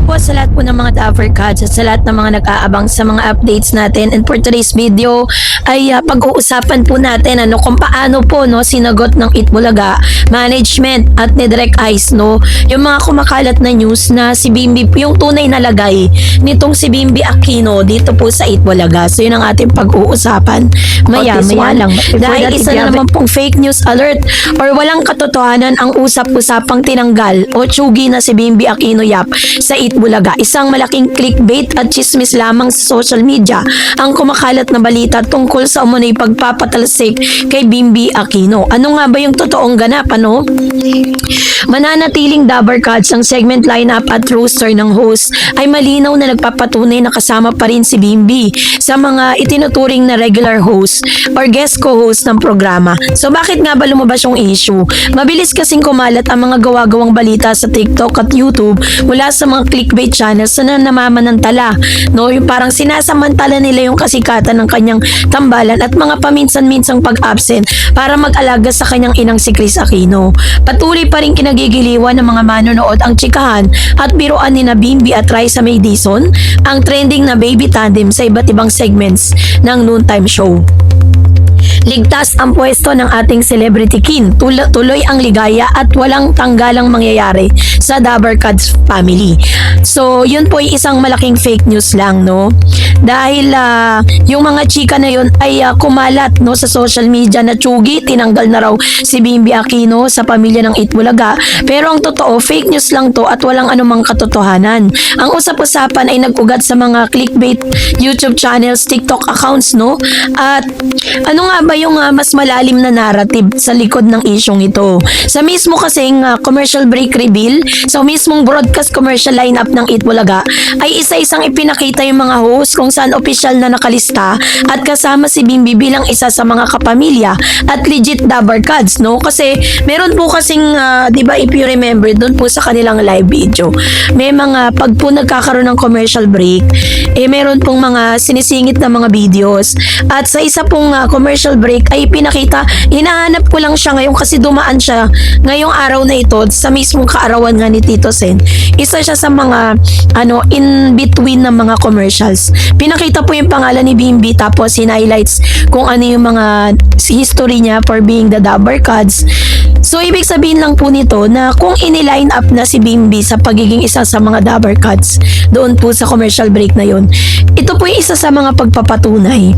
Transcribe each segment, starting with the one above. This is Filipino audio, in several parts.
po sa lahat po ng mga Dapper Cats at sa lahat ng mga nag-aabang sa mga updates natin. And for today's video ay pag-uusapan po natin kung paano po sinagot ng Itbulaga management at ni Direk Ice yung mga kumakalat na news na si Bimby, yung tunay na lagay nitong si Bimby Aquino dito po sa Itbulaga. So yun ang ating pag-uusapan maya lang. Dahil isa na naman pong fake news alert or walang katotohanan ang usap-usapang tinanggal o tsugi na si Bimby Aquino Yap sa Itbulaga. Isang malaking clickbait at chismis lamang sa social media ang kumakalat na balita tungkol sa umunoy pagpapatalsik kay Bimby Aquino. Ano nga ba yung totoong ganap? Mananatiling Dabber Cats ang segment lineup at roster ng host ay malinaw na nagpapatunay na kasama pa rin si Bimby sa mga itinuturing na regular host or guest co-host ng programa. So bakit nga ba lumabas yung issue? Mabilis kasing kumalat ang mga gawa-gawang balita sa TikTok at YouTube mula sa mga clickbait channels na namamanantala. Yung parang sinasamantala nila yung kasikatan ng kanyang tambalan at mga paminsan-minsang pag-absent para mag-alaga sa kanyang inang si Kris Aquino. Patuloy pa rin kinagigiliwan ng mga manonood ang tsikahan at biruan ni na Bimby at Raisa May Dizon, ang trending na baby tandem sa iba't ibang segments ng noontime show. Ligtas ang pwesto ng ating celebrity king. Tuloy ang ligaya at walang tanggalang mangyayari sa Dabber Cats family. So, yun po ay isang malaking fake news lang, Dahil yung mga chika na yun ay kumalat, sa social media na tsugi, tinanggal na raw si Bimby Aquino sa pamilya ng Itbulaga. Pero ang totoo, fake news lang to at walang anumang katotohanan. Ang usap-usapan ay nag-ugat sa mga clickbait YouTube channels, TikTok accounts, At ano nga ba yung mas malalim na narrative sa likod ng isyong ito? Sa mismo kasing commercial break reveal, sa mismong broadcast commercial lineup ng Itbulaga, ay isa-isang ipinakita yung mga host kung saan official na nakalista at kasama si Bimby bilang isa sa mga kapamilya at legit Dabber Cats, Kasi meron po kasing, di ba, if you remember, doon po sa kanilang live video, may mga, pag po nagkakaroon ng commercial break, meron pong mga sinisingit na mga videos. At sa isa pong commercial break ay pinakita, hinahanap ko lang siya ngayon kasi dumaan siya ngayong araw na ito sa mismong kaarawan nga ni Tito Sen. Isa siya sa mga in between ng mga commercials. Pinakita po yung pangalan ni Bimby tapos highlights kung ano yung mga history niya for being the Dabber Cats. So ibig sabihin lang po nito na kung iniline up na si Bimby sa pagiging isa sa mga Dabber Cats doon po sa commercial break na yon, ito po yung isa sa mga pagpapatunay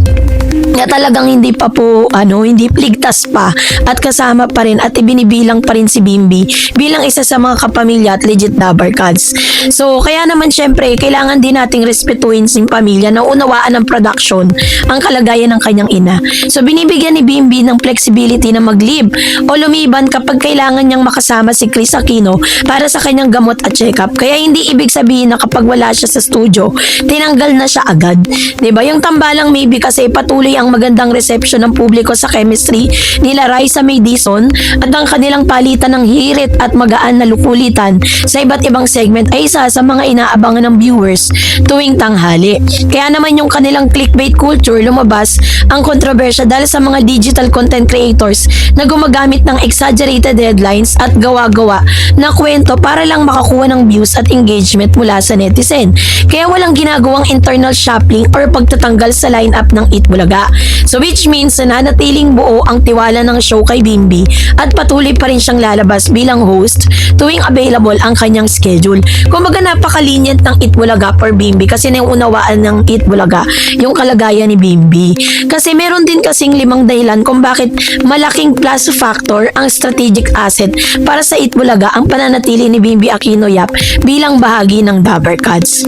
na talagang hindi pa po hindi ligtas pa at kasama pa rin at ibinibilang pa rin si Bimby bilang isa sa mga kapamilya at legit Dabber Cats. So kaya naman syempre kailangan din nating respetuhin si pamilya na unawaan ng production ang kalagayan ng kanyang ina. So binibigyan ni Bimby ng flexibility na mag-leave o lumiban kapag kailangan niyang makasama si Kris Aquino para sa kanyang gamot at check-up. Kaya hindi ibig sabihin na kapag wala siya sa studio, tinanggal na siya agad. 'Di ba? Yung tambalang maybe kasi patuloy ang magandang reception ng publiko sa chemistry nila Raisa May Dizon at ang kanilang palitan ng hirit at magaan na lukulitan sa iba't ibang segment ay isa sa mga inaabangan ng viewers tuwing tanghali. Kaya naman yung kanilang clickbait culture lumabas ang kontrobersya dahil sa mga digital content creators na gumagamit ng exaggerated headlines at gawa-gawa na kwento para lang makakuha ng views at engagement mula sa netizen. Kaya walang ginagawang internal shopping or pagtatanggal sa lineup ng Itbulaga. So which means nananatiling buo ang tiwala ng show kay Bimby at patuloy pa rin siyang lalabas bilang host tuwing available ang kanyang schedule. Kumbaga napaka-lenient ng Itbulaga for Bimby kasi naunawaan ng Itbulaga yung kalagayan ni Bimby. Kasi meron din kasing 5 dahilan kung bakit malaking plus factor ang strategic asset para sa Itbulaga ang pananatili ni Bimby Aquino Yap bilang bahagi ng Dabber Cats.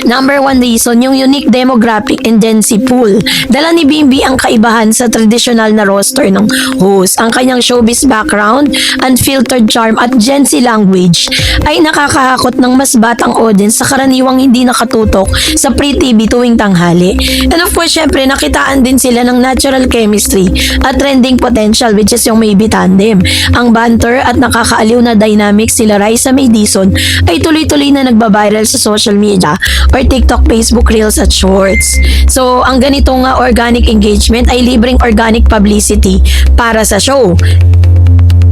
Number 1 reason, yung unique demographic and density pool. Dala ni Bimby ang kaibahan sa traditional na roster ng host. Ang kanyang showbiz background, unfiltered charm at Gen Z language ay nakakahakot ng mas batang audience sa karaniwang hindi nakatutok sa pre-TV tuwing tanghali. And of course, syempre, nakitaan din sila ng natural chemistry at trending potential which is yung maybe tandem. Ang banter at nakakaaliw na dynamics sila Raisa May Dizon ay tuloy-tuloy na nagbabiral sa social media or TikTok, Facebook Reels at Shorts. So, ang ganitong organic engagement ay libreng organic publicity para sa show.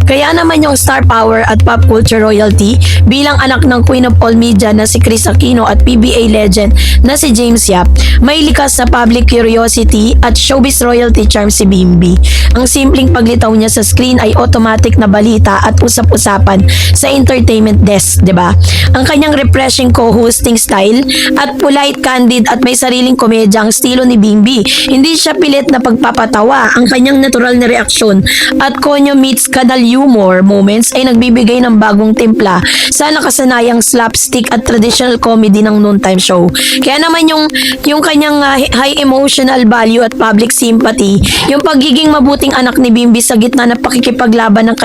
Kaya naman yung star power at pop culture royalty bilang anak ng Queen of All Media na si Chris Aquino at PBA legend na si James Yap, may likas sa public curiosity at showbiz royalty charm si Bimbi. Ang simpleng paglitaw niya sa screen ay automatic na balita at usap-usapan sa entertainment desk, 'di ba? Ang kanyang refreshing co-hosting style at polite, candid at may sariling komedya ang estilo ni Bimbi. Hindi siya pilit na pagpapatawa. Ang kanyang natural na reaksyon at konyo meets kadal humor moments ay nagbibigay ng bagong timpla sa nakasanayang slapstick at traditional comedy ng noontime show. Kaya naman yung kanyang high emotional value at public sympathy, yung pagiging mabuting anak ni Bimbi sa gitna ng pakikipaglaban ng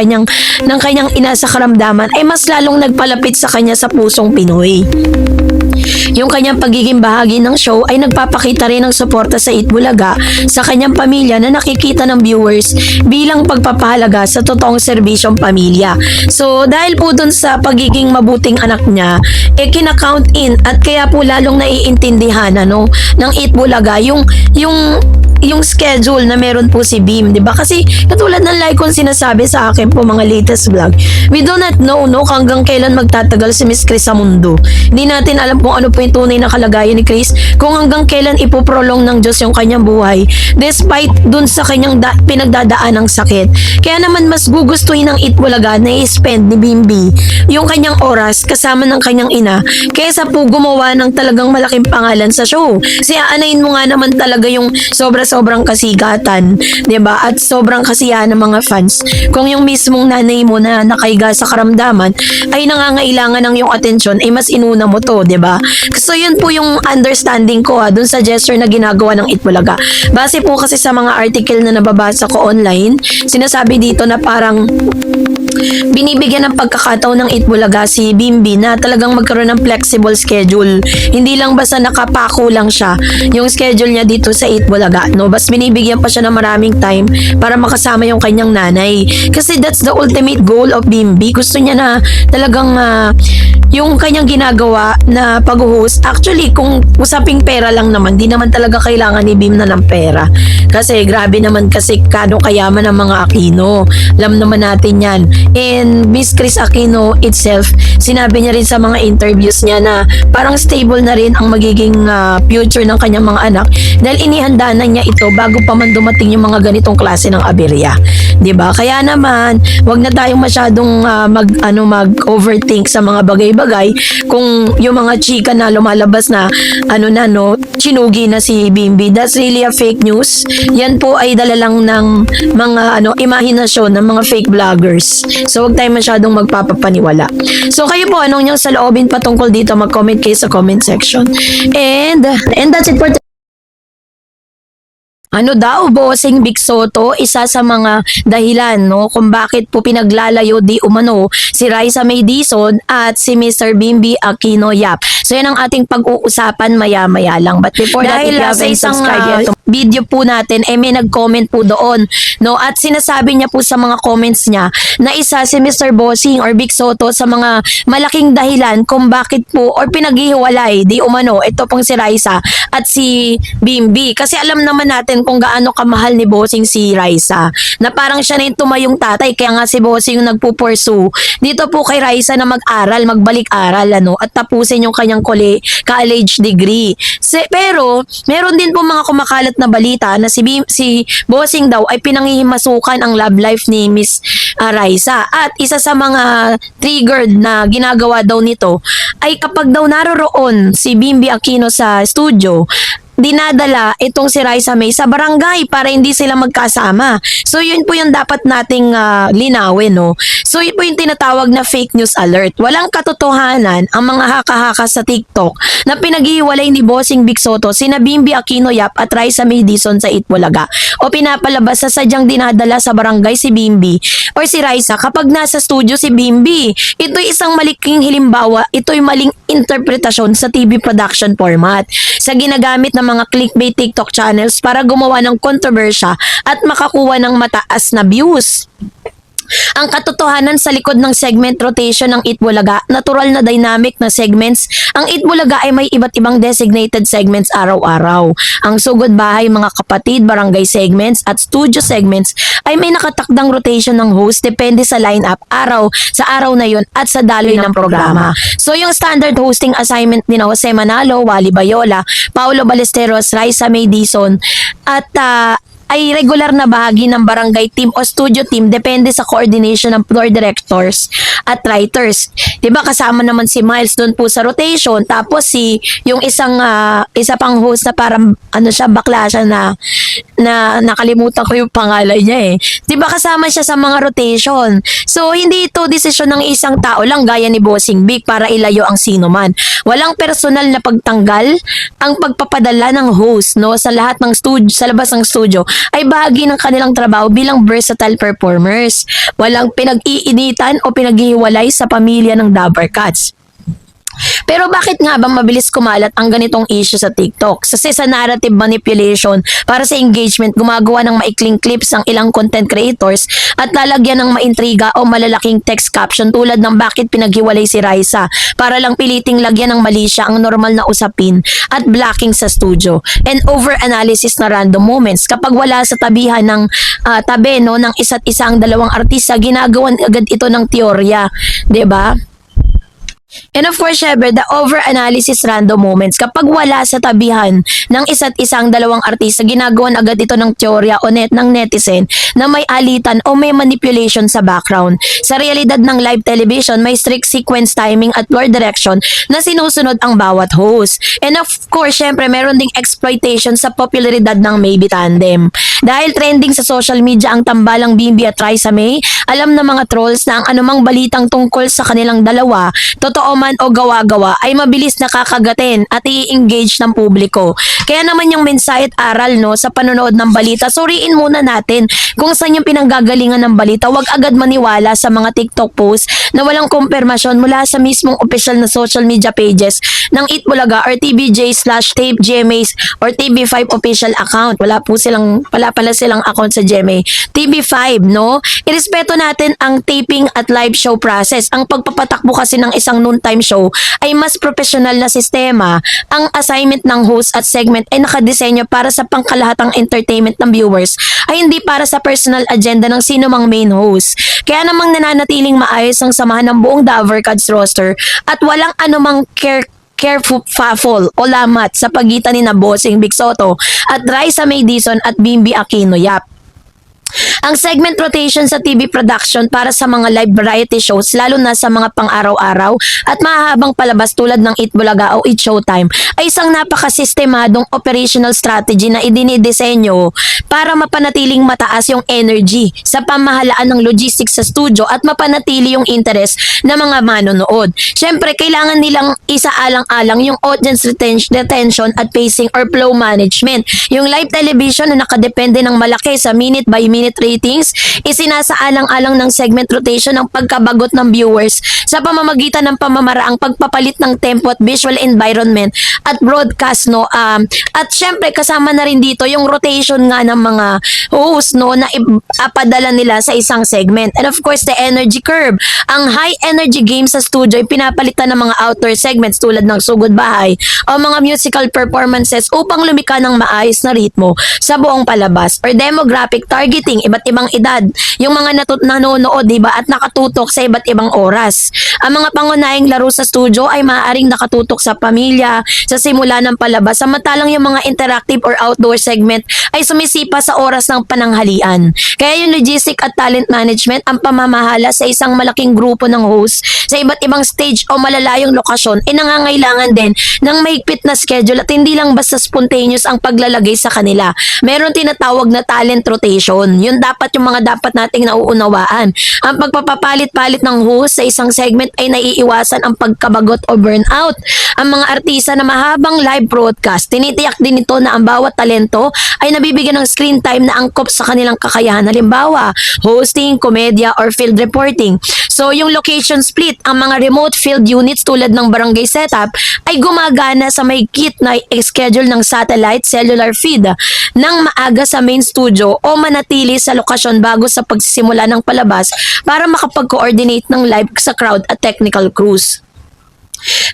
kanyang ina sa karamdaman ay mas lalong nagpalapit sa kanya sa pusong Pinoy. Yung kanyang pagiging bahagi ng show ay nagpapakita rin ng suporta sa Itbulaga sa kanyang pamilya na nakikita ng viewers bilang pagpapahalaga sa totoong serbisyong pamilya. So dahil po dun sa pagiging mabuting anak niya, kinakount in at kaya po lalong naiintindihan ng Itbulaga yung schedule na meron po si Bim, 'di ba? Kasi katulad ng like kong sinasabi sa akin po mga latest vlog, we do not know hanggang kailan magtatagal si Miss Chris sa mundo. Hindi natin alam kung ano po yung tunay na kalagayan ni Chris, kung hanggang kailan ipoprolong ng Diyos yung kanyang buhay despite dun sa kanyang pinagdadaan ng sakit. Kaya naman mas gugustuhin ng Itbulaga na i-spend ni Bimbi yung kanyang oras kasama ng kanyang ina kaysa po gumawa ng talagang malaking pangalan sa show. Kasi aanayin mo nga naman talaga yung sobrang kasigatan, 'di ba? At sobrang kasiyahan ng mga fans. Kung yung mismong nanay mo na nakaiga sa karamdaman ay nangangailangan ng yung atensyon, ay mas inuna mo to, 'di ba? So yun po yung understanding ko dun sa gesture na ginagawa ng Itbulaga. Base po kasi sa mga article na nababasa ko online, sinasabi dito na parang binibigyan ng pagkakataon ng Itbulaga si Bimbi na talagang magkaroon ng flexible schedule. Hindi lang basta nakapako lang siya yung schedule niya dito sa Itbulaga, no? Bas binibigyan pa siya ng maraming time para makasama yung kanyang nanay. Kasi that's the ultimate goal of Bimbi. Gusto niya na talagang yung kanyang ginagawa na pag-host. Actually, kung usaping pera lang naman, di naman talaga kailangan ni Bim na ng pera. Kasi grabe naman kasi kano kayaman ng mga Aquino. Alam naman natin yan. And Miss Chris Aquino itself, sinabi niya rin sa mga interviews niya na parang stable na rin ang magiging future ng kanyang mga anak dahil inihanda na niya ito bago pa man dumating yung mga ganitong klase ng aberya. 'Di ba? Kaya naman, wag na tayong masyadong mag-overthink sa mga bagay-bagay kung yung mga chika na lumalabas na chinugi na si Bimbi. That's really a fake news. Yan po ay dala lang ng mga imahinasyon ng mga fake vloggers. So wag tayong masyadong magpapapaniwala. So kayo po, anong niyong saloobin patungkol dito? Mag-comment kayo sa comment section. And that's it for Bossing Big Soto, isa sa mga dahilan kung bakit po pinaglalayo di umano si Raisa May Dizon at si Mr. Bimbi Aquino Yap. So yan ang ating pag-uusapan maya-maya lang. But before that, if you haven't subscribed yet, video po natin, may nag-comment po doon, at sinasabi niya po sa mga comments niya na isa si Mr. Bossing or Big Soto sa mga malaking dahilan kung bakit po or pinaghihiwalay di umano ito pong si Raisa at si Bimbi. Kasi alam naman natin kung gaano kamahal ni Bossing si Raisa, na parang siya na yung tumayong tatay, kaya nga si Bossing yung nagpupursue dito po kay Raisa na mag-aral, magbalik-aral at tapusin yung kanyang college degree. Pero meron din po mga kumakalat na balita na si Bossing daw ay pinanghihimasukan ang love life ni Miss Raisa, at isa sa mga triggered na ginagawa daw nito ay kapag daw naroroon si Bimbi Aquino sa studio, dinadala itong si Raisa May sa barangay para hindi sila magkasama. So yun po yung dapat nating linawin, So yun po yung tinatawag na fake news alert. Walang katotohanan ang mga haka-haka sa TikTok na pinaghihiwalay ni Bossing Big Soto sina Bimbi Aquino Yap at Raisa May Dizon sa Itbulaga, o pinapalabas sa sadyang dinadala sa barangay si Bimbi or si Raisa kapag nasa studio si Bimbi. Ito'y isang maliking halimbawa, ito'y maling interpretasyon sa TV production format sa ginagamit ng mga clickbait TikTok channels para gumawa ng kontrobersya at makakuha ng mataas na views. Ang katotohanan sa likod ng segment rotation ng Itbulaga, natural na dynamic na segments, ang Itbulaga ay may iba't ibang designated segments araw-araw. Ang sugod bahay, mga kapatid, barangay segments at studio segments ay may nakatakdang rotation ng host depende sa lineup sa araw na yun at sa daloy ng programa. So yung standard hosting assignment ni Jose Manalo, Wally Bayola, Paulo Ballesteros, Raisa May Dizon at ay regular na bahagi ng barangay team o studio team depende sa coordination ng floor directors at writers. 'Di ba kasama naman si Miles doon po sa rotation, tapos yung isa pang host na parang bakla siya na nakalimutan ko yung pangalan niya eh. 'Di ba kasama siya sa mga rotation. So hindi ito desisyon ng isang tao lang gaya ni Bossing Big para ilayo ang sino man. Walang personal na pagtanggal, ang pagpapadala ng host sa lahat ng studio, sa labas ng studio ay bahagi ng kanilang trabaho bilang versatile performers. Walang pinag-iinitan o pinaghihiwalay sa pamilya ng Dabber Cats. Pero bakit nga bang mabilis kumalat ang ganitong issue sa TikTok? Sa narrative manipulation para sa engagement, gumagawa ng maikling clips ang ilang content creators at lalagyan ng maintriga o malalaking text caption tulad ng bakit pinaghiwalay si Raisa para lang piliting lagyan ng mali siya ang normal na usapin at blocking sa studio. And over-analysis na random moments. Kapag wala sa tabihan ng ng isa't isa ang dalawang artista, ginagawan agad ito ng teorya. 'Di ba? And of course, syempre, the over-analysis random moments. Kapag wala sa tabihan ng isa't isang dalawang artista, ginagawan agad ito ng teorya o ng netizen na may alitan o may manipulation sa background. Sa realidad ng live television, may strict sequence timing at floor direction na sinusunod ang bawat host. And of course, syempre, meron ding exploitation sa popularidad ng Maybe Tandem. Dahil trending sa social media ang tambalang Bimbi at Raisa May, alam ng mga trolls na ang anumang balitang tungkol sa kanilang dalawa, totoo man o gawa-gawa, ay mabilis nakakagatin at i-engage ng publiko. Kaya naman yung mensahe at aral sa panonood ng balita, suriin muna natin kung saan yung pinanggagalingan ng balita. Huwag agad maniwala sa mga TikTok posts na walang kumpirmasyon mula sa mismong official na social media pages ng Itbulaga or TBJ/Tape GMAs or TV5 official account. Wala pala silang account sa GMA. TV5, Irespeto natin ang taping at live show process. Ang pagpapatakbo kasi ng isang noontime show ay mas professional na sistema. Ang assignment ng host at segment ay nakadesenyo para sa pangkalahatang entertainment ng viewers ay hindi para sa personal agenda ng sino mang main host. Kaya namang nananatiling maayos ang samahan ng buong Dabber Cats roster at walang anumang careful o lamat sa pagitan ni Bossing Big Soto at Raisa May Dizon at Bimbi Aquino Yap. Ang segment rotation sa TV production para sa mga live variety shows, lalo na sa mga pang-araw-araw at mahahabang palabas tulad ng Itbulaga o It Showtime, ay isang napakasistemadong operational strategy na idinidisenyo para mapanatiling mataas yung energy sa pamahalaan ng logistics sa studio at mapanatili yung interest ng mga manonood. Siyempre, kailangan nilang isaalang-alang yung audience retention at pacing or flow management. Yung live television na nakadepende ng malaki sa minute by minute ratings, isinasaalang-alang ng segment rotation ang pagkabagot ng viewers sa pamamagitan ng pamamaraang pagpapalit ng tempo at visual environment at broadcast at syempre kasama na rin dito yung rotation nga ng mga host na ipadala nila sa isang segment. And of course, the energy curve. Ang high energy game sa studio ay pinapalitan ng mga outdoor segments tulad ng sugod bahay o mga musical performances upang lumika ng maayos na ritmo sa buong palabas or demographic targeting, iba't ibang edad, yung mga nanonood, diba, at nakatutok sa iba't ibang oras. Ang mga pangunahing laro sa studio ay maaaring nakatutok sa pamilya sa simula ng palabas, samantalang yung mga interactive or outdoor segment ay sumisipa sa oras ng pananghalian. Kaya yung logistic at talent management ang pamamahala sa isang malaking grupo ng host sa iba't ibang stage o malalayong lokasyon ay nangangailangan din ng mahigpit na schedule at hindi lang basta spontaneous ang paglalagay sa kanila. Meron tinatawag na talent rotation. Yun dapat yung mga dapat nating nauunawaan. Ang pagpapapalit-palit ng host sa isang segment ay naiiwasan ang pagkabagot o burnout. Ang mga artista na mahabang live broadcast, tinitiyak din ito na ang bawat talento ay nabibigyan ng screen time na angkop sa kanilang kakayahan. Halimbawa, hosting, komedya, or field reporting. So, yung location split, ang mga remote field units tulad ng barangay setup ay gumagana sa mahigpit na schedule ng satellite cellular feed ng maaga sa main studio o manatili sa lokasyon bago sa pagsisimula ng palabas para makapag-coordinate ng live sa crowd at technical crews.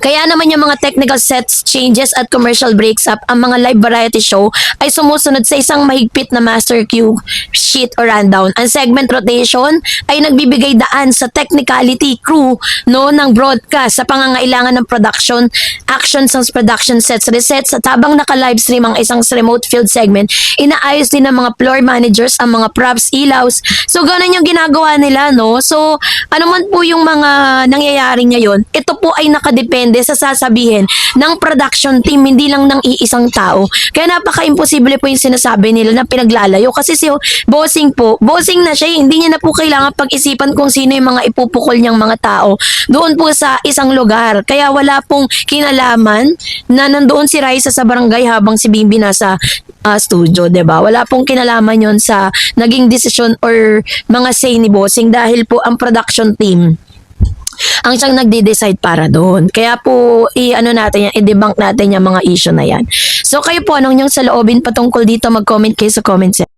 Kaya naman yung mga technical sets changes at commercial breaks up, ang mga live variety show ay sumusunod sa isang mahigpit na master cue sheet o rundown. Ang segment rotation ay nagbibigay daan sa technicality crew ng broadcast sa pangangailangan ng production, actions ng production sets, resets at habang naka-livestream ang isang remote field segment, inaayos din ng mga floor managers ang mga props, ilaws. So ganun yung ginagawa nila, no? So ano man po yung mga nangyayari ngayon, ito po ay nakadepende sa sasabihin ng production team, hindi lang ng iisang tao. Kaya napaka-imposible po yung sinasabi nila na pinaglalayo kasi si bossing po, bossing na siya, hindi niya na po kailangan pag-isipan kung sino yung mga ipupukol niyang mga tao doon po sa isang lugar. Kaya wala pong kinalaman na nandoon si Raisa sa barangay habang si Bimbi nasa studio, 'di ba? Wala pong kinalaman 'yon sa naging desisyon or mga say ni bossing dahil po ang production team ang siyang nagde-decide para doon. Kaya po, i-debunk natin yung mga issue na yan. So, kayo po, anong yung saloobin patungkol dito? Mag-comment kayo sa comment section.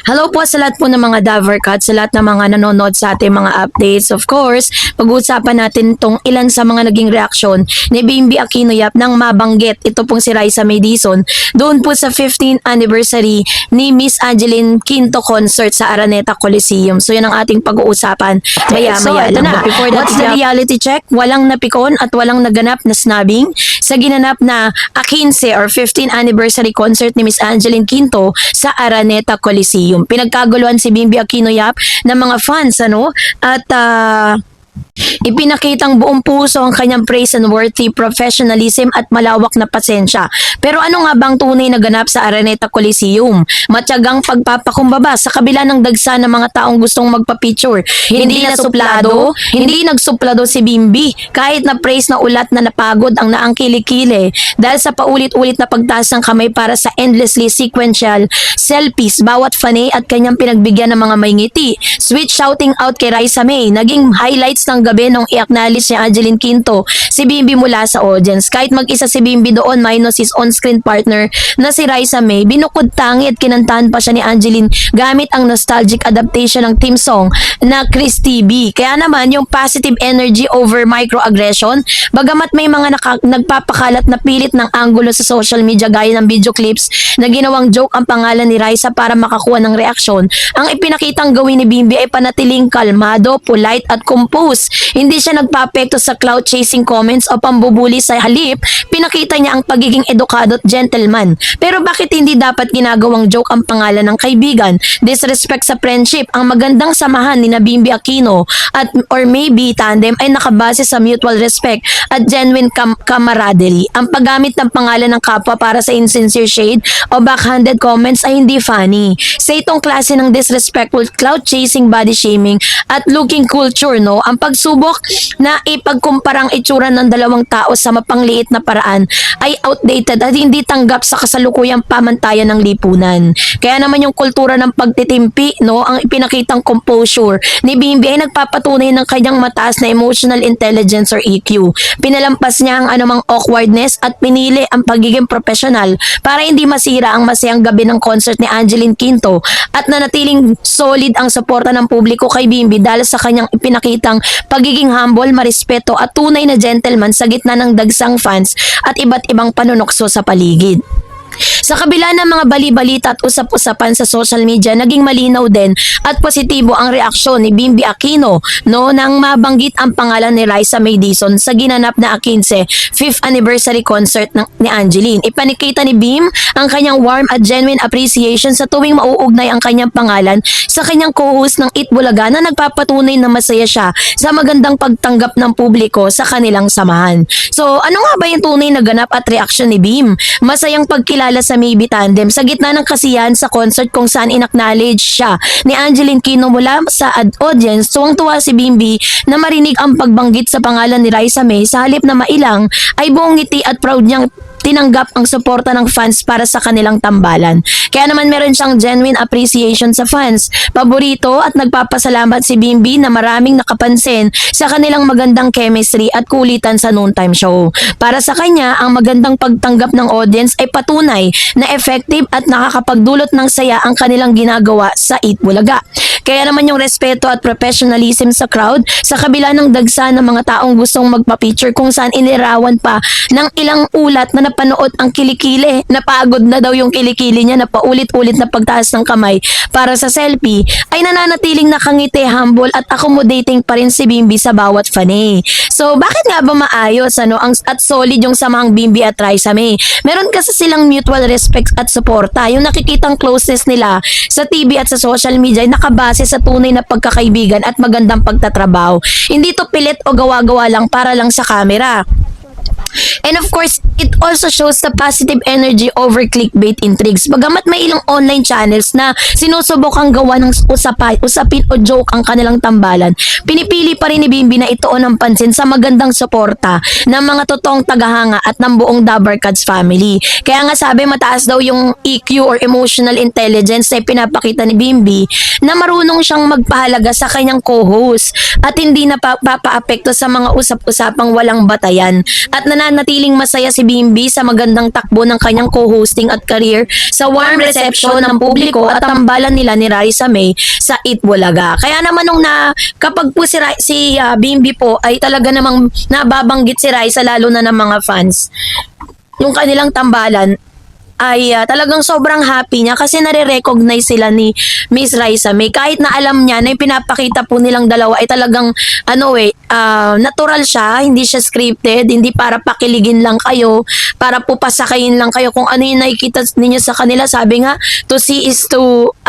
Hello po sa lahat po ng mga Davercat, sa lahat ng mga nanonood sa ating mga updates. Of course, pag-uusapan natin itong ilan sa mga naging reaksyon ni Bimbi Aquino Yap nang mabanggit ito pong si Raisa Madison doon po sa 15th anniversary ni Miss Angeline Quinto concert sa Araneta Coliseum. So yan ang ating pag-uusapan maya-maya na. What's the reality check? Walang napikon at walang naganap na snubbing sa ginanap na 15 or 15th anniversary concert ni Miss Angeline Quinto sa Araneta Coliseum. Pinagkaguluhan si Bimbi Aquino Yap ng mga fans at ipinakitang buong puso ang kanyang praise and worthy professionalism at malawak na pasensya. Pero ano nga bang tunay na ganap sa Araneta Coliseum? Matyagang pagpapakumbaba sa kabila ng dagsa ng mga taong gustong magpa-picture. Hindi nagsuplado si Bimbi kahit na praise na ulat na napagod ang naang kilikili dahil sa paulit-ulit na pagtaas ng kamay para sa endlessly sequential selfies bawat fanay at kanyang pinagbigyan ng mga may ngiti. Sweet shouting out kay Raisa May, naging highlights ng gabi nung i-acknowledge ni Angeline Quinto si Bimbi mula sa audience. Kahit mag-isa si Bimbi doon minus his on-screen partner na si Raisa May, binukod tangi at kinantahan pa siya ni Angeline gamit ang nostalgic adaptation ng theme song na Chris TV. Kaya naman yung positive energy over microaggression, bagamat may mga nagpapakalat na pilit ng angulo sa social media gaya ng video clips na ginawang joke ang pangalan ni Raisa para makakuha ng reaksyon, ang ipinakitang gawin ni Bimbi ay panatiling kalmado, polite at composed. Hindi siya nagpapekto sa clout chasing comments o pambubuli, sa halip, pinakita niya ang pagiging edukado at gentleman. Pero bakit hindi dapat ginagawang joke ang pangalan ng kaibigan? Disrespect sa friendship, ang magandang samahan ni Bimbi Aquino at or maybe tandem ay nakabase sa mutual respect at genuine camaraderie. Ang paggamit ng pangalan ng kapwa para sa insincere shade o backhanded comments ay hindi funny. Sa itong klase ng disrespectful clout chasing, body shaming at looking culture, ang pagsubok na ipagkumparang itsura ng dalawang tao sa mapangliit na paraan ay outdated at hindi tanggap sa kasalukuyang pamantayan ng lipunan. Kaya naman yung kultura ng pagtitimpi, ang ipinakitang composure ni Bimbi ay nagpapatunay ng kanyang mataas na emotional intelligence or EQ. Pinalampas niya ang anumang awkwardness at pinili ang pagiging professional para hindi masira ang masayang gabi ng concert ni Angeline Quinto at nanatiling solid ang suporta ng publiko kay Bimbi dahil sa kanyang ipinakitang pagiging humble, marespeto at tunay na gentleman sa gitna ng dagsang fans at iba't ibang panunokso sa paligid. Sa kabila ng mga bali-balita at usap-usapan sa social media, naging malinaw din at positibo ang reaksyon ni Bimbi Aquino nang mabanggit ang pangalan ni Raisa Madison sa ginanap na 15 5th anniversary concert ni Angeline. Ipanikita ni Bim ang kanyang warm at genuine appreciation sa tuwing mauugnay ang kanyang pangalan sa kanyang co-host ng Eat Bulaga na nagpapatunay na masaya siya sa magandang pagtanggap ng publiko sa kanilang samahan. So, ano nga ba yung tunay na ganap at reaksyon ni Bim? Masayang pagkilala sa Maybe Tandem sa gitna ng kasiyahan sa concert kung saan inacknowledge siya ni Angeline Quino mula sa audience. Tuwang-tuwa si Bimbi na marinig ang pagbanggit sa pangalan ni Raisa May, sa halip na mailang ay buong ngiti at proud niyang tinanggap ang suporta ng fans para sa kanilang tambalan. Kaya naman meron siyang genuine appreciation sa fans. Paborito at nagpapasalamat si Bimbi na maraming nakapansin sa kanilang magandang chemistry at kulitan sa noontime show. Para sa kanya, ang magandang pagtanggap ng audience ay patunay na effective at nakakapagdulot ng saya ang kanilang ginagawa sa Eat Bulaga. Kaya naman yung respeto at professionalism sa crowd sa kabila ng dagsa ng mga taong gustong magpa-picture kung saan inirawan pa ng ilang ulat na napanood ang kilikili. Napagod na daw yung kilikili niya na paulit-ulit na pagtaas ng kamay para sa selfie ay nananatiling nakangiti, humble at accommodating pa rin si Bimbi sa bawat fanay. So bakit nga ba maayos at solid yung samahang Bimbi at Raisa May? Meron kasi silang mutual respect at suporta. Yung nakikitang closeness nila sa TV at sa social media ay nakabase sa tunay na pagkakaibigan at magandang pagtatrabaho. Hindi to pilit o gawa-gawa lang para lang sa camera. And of course, it also shows the positive energy over clickbait intrigues. Bagamat may ilang online channels na sinusubukang gawa ng usapin o joke ang kanilang tambalan, pinipili pa rin ni Bimbi na ituon ang pansin sa magandang suporta ng mga totoong tagahanga at ng buong Dabarkads family. Kaya nga sabi, mataas daw yung EQ or emotional intelligence na pinapakita ni Bimbi na marunong siyang magpahalaga sa kanyang co-host at hindi na papaapekto sa mga usap-usapang walang batayan. At nananatiling masaya si Bimbi sa magandang takbo ng kanyang co-hosting at career sa warm reception ng publiko at tambalan nila ni Raisa May sa Eat Bulaga. Kaya naman kapag po si Bimbi po ay talaga namang nababanggit si Raisa lalo na ng mga fans, yung kanilang tambalan ay talagang sobrang happy niya kasi nare-recognize sila ni Miss Raisa May. Kahit na alam niya na yung pinapakita po nilang dalawa ay talagang natural siya, hindi siya scripted, hindi para pakiligin lang kayo, para po pasakayin lang kayo. Kung ano yung nakikita ninyo sa kanila, sabi nga,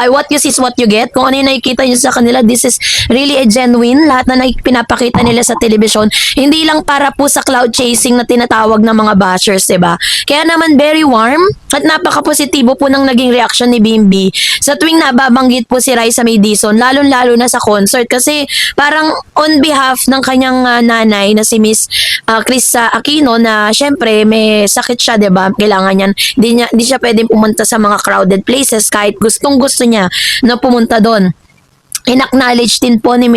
what you see is what you get. Kung ano yung nakikita niyo sa kanila, this is really a genuine. Lahat na pinapakita nila sa television, hindi lang para po sa cloud chasing na tinatawag ng mga bashers, diba? Kaya naman very warm at napaka-positibo po ng naging reaction ni Bimbi sa tuwing nababanggit po si Raisa May Dizon, lalo-lalo na sa concert kasi parang on behalf ng kanyang nanay na si Miss Chris Aquino na syempre may sakit siya, 'di ba? Kailangan niyan, hindi siya pwedeng pumunta sa mga crowded places kahit gustong-gusto niya na pumunta doon. In-acknowledge din po ni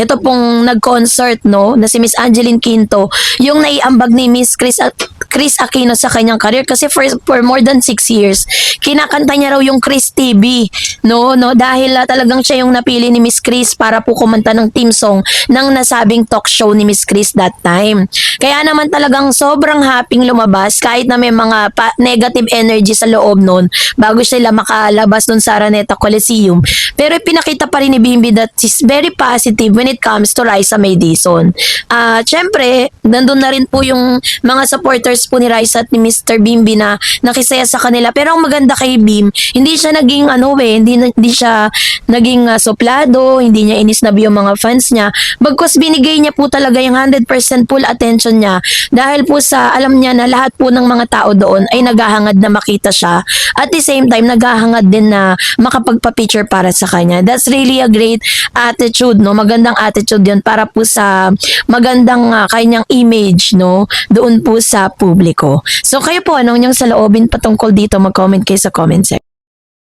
ito pong nag-concert na si Miss Angeline Quinto, yung naiambag ni Miss Chris Aquino sa kanyang career kasi for more than 6 years kinakanta niya raw yung Chris TV dahil talagang siya yung napili ni Miss Chris para po kumanta ng theme song ng nasabing talk show ni Miss Chris that time. Kaya naman talagang sobrang happy lumabas kahit na may mga negative energy sa loob nun bago sila makalabas dun sa Araneta Coliseum, pero pinakita pa rin ni Bimbi that she's very positive when it comes to Raisa May Dizon. Syempre, nandun na rin po yung mga supporters po ni Raisa at ni Mr. Bimbi na nakisaya sa kanila. Pero ang maganda kay Bim, hindi siya naging hindi siya naging suplado, hindi niya inisnab yung mga fans niya. Bagkus binigay niya po talaga yung 100% full attention niya dahil po sa alam niya na lahat po ng mga tao doon ay naghahangad na makita siya. At the same time, naghahangad din na makapagpa-picture para sa kanya. That's really a great attitude, magandang attitude yun para po sa magandang kanyang image doon po sa publiko. So kayo po, anong niyang saloobin patungkol dito, mag-comment kayo sa comment section.